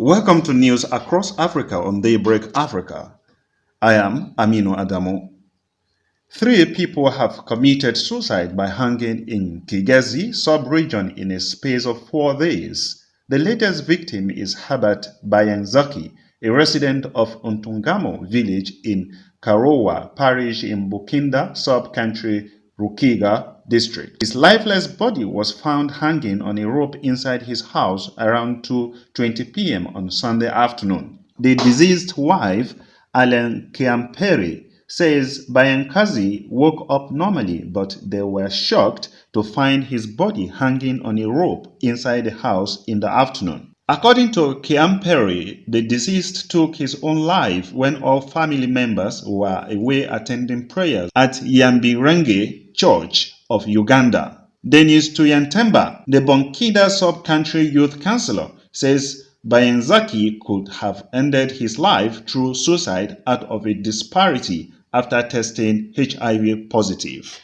Welcome to News Across Africa on Daybreak Africa. I am Aminu Adamu. 3 people have committed suicide by hanging in Kigezi sub-region in a space of 4 days. The latest victim is Herbert Bayenzaki, a resident of Untungamo village in Karowa parish in Bukinda sub-country Rukiga district. His lifeless body was found hanging on a rope inside his house around 2:20 p.m. on Sunday afternoon. The deceased wife, Allen Kiamperi, says Bayankazi woke up normally, but they were shocked to find his body hanging on a rope inside the house in the afternoon. According to Kiamperi, the deceased took his own life when all family members were away attending prayers at Yambirenge Church of Uganda. Dennis Tuyantemba, the Bonkida Sub-Country Youth Councillor, says Bayenzaki could have ended his life through suicide out of a disparity after testing HIV positive.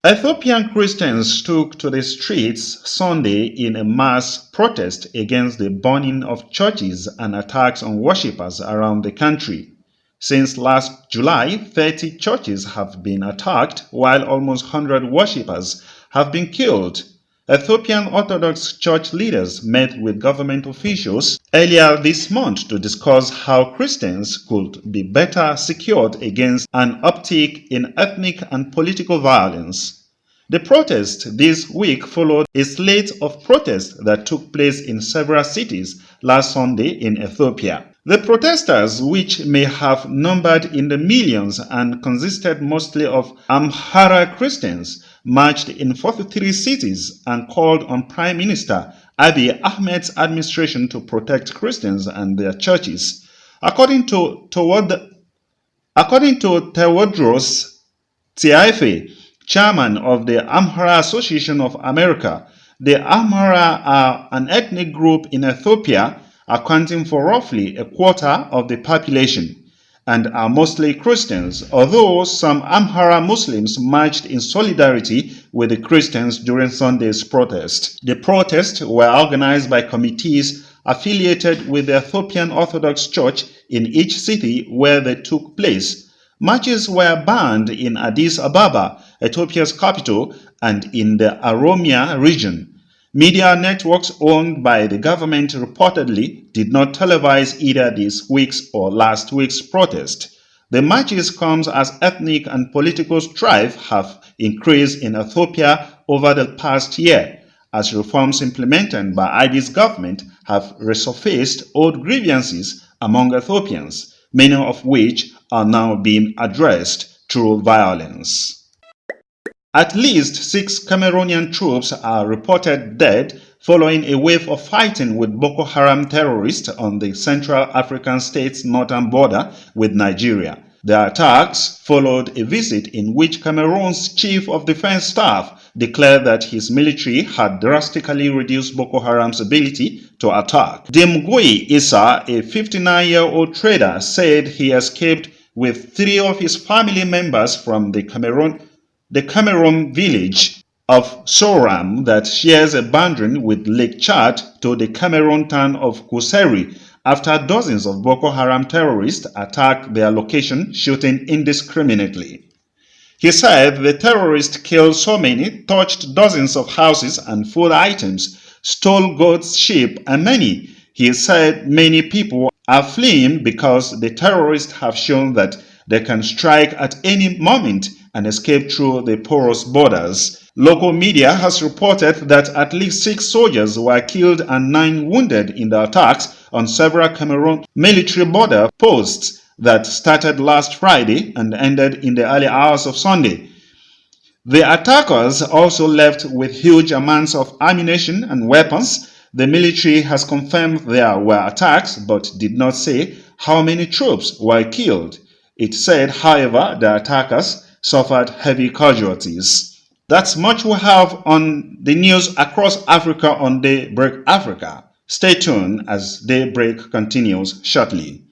Ethiopian Christians took to the streets Sunday in a mass protest against the burning of churches and attacks on worshippers around the country. Since last July, 30 churches have been attacked, while almost 100 worshippers have been killed. Ethiopian Orthodox Church leaders met with government officials earlier this month to discuss how Christians could be better secured against an uptick in ethnic and political violence. The protest this week followed a slate of protests that took place in several cities last Sunday in Ethiopia. The protesters, which may have numbered in the millions and consisted mostly of Amhara Christians, marched in 43 cities and called on Prime Minister Abiy Ahmed's administration to protect Christians and their churches. According to Tewodros Tiaife, chairman of the Amhara Association of America, the Amhara are an ethnic group in Ethiopia accounting for roughly a quarter of the population and are mostly Christians, although some Amhara Muslims marched in solidarity with the Christians during Sunday's protest. The protests were organized by committees affiliated with the Ethiopian Orthodox Church in each city where they took place. Marches were banned in Addis Ababa, Ethiopia's capital, and in the Oromia region. Media networks owned by the government reportedly did not televise either this week's or last week's protest. The marches come as ethnic and political strife have increased in Ethiopia over the past year, as reforms implemented by Abiy's government have resurfaced old grievances among Ethiopians, many of which are now being addressed through violence. At least 6 Cameroonian troops are reported dead following a wave of fighting with Boko Haram terrorists on the Central African state's northern border with Nigeria. The attacks followed a visit in which Cameroon's Chief of Defense Staff declared that his military had drastically reduced Boko Haram's ability to attack. Demgui Issa, a 59-year-old trader, said he escaped with 3 of his family members from the Cameroon village of Soram that shares a boundary with Lake Chad to the Cameroon town of Kuseri after dozens of Boko Haram terrorists attacked their location, shooting indiscriminately. He said the terrorists killed so many, touched dozens of houses and food items, stole goats, sheep, and many. He said many people are fleeing because the terrorists have shown that they can strike at any moment and escape through the porous borders. Local media has reported that at least 6 soldiers were killed and 9 wounded in the attacks on several Cameroon military border posts that started last Friday and ended in the early hours of Sunday. The attackers also left with huge amounts of ammunition and weapons. The military has confirmed there were attacks but did not say how many troops were killed. It said, however, the attackers suffered heavy casualties. That's much we have on the news across Africa on Daybreak Africa. Stay tuned as Daybreak continues shortly.